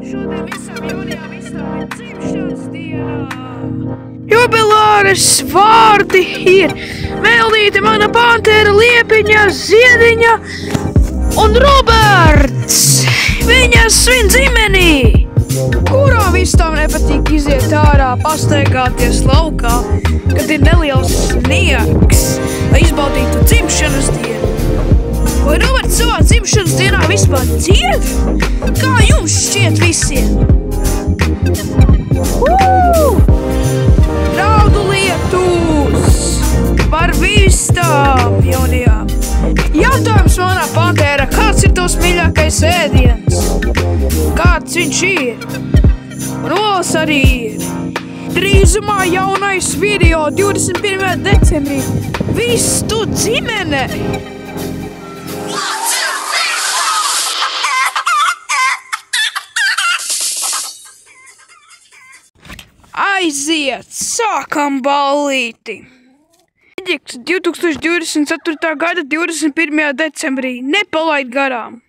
Šodien visam jaunajām izstāvēm dzimšanas dienā. Jubilāres vārdi ir Melnīte, mana pantēra, Liepiņa, Ziediņa un Roberts. Viņas svin dzimeni. Kurām visām nepatīk iziet ārā, pastaigāties laukā, kad ir neliels sniegs, lai izbaudītu dzimšanas dienu? Vai Roberts savā dzimšanas dienā vispār dzied? Kā jums šķiet visiem? Draudu lietus par vistām jaunajām. Jautājums manā pantēra, kāds ir tavs mīļākais ēdiens? Kāds viņš ir? Un olas arī ir. Drīzumā jaunais video 21. decembrī. Viss tu dzimene! Aiziet, sākam ballīti! Eģipts 2024. gada 21. decembrī. Nepalaid garām!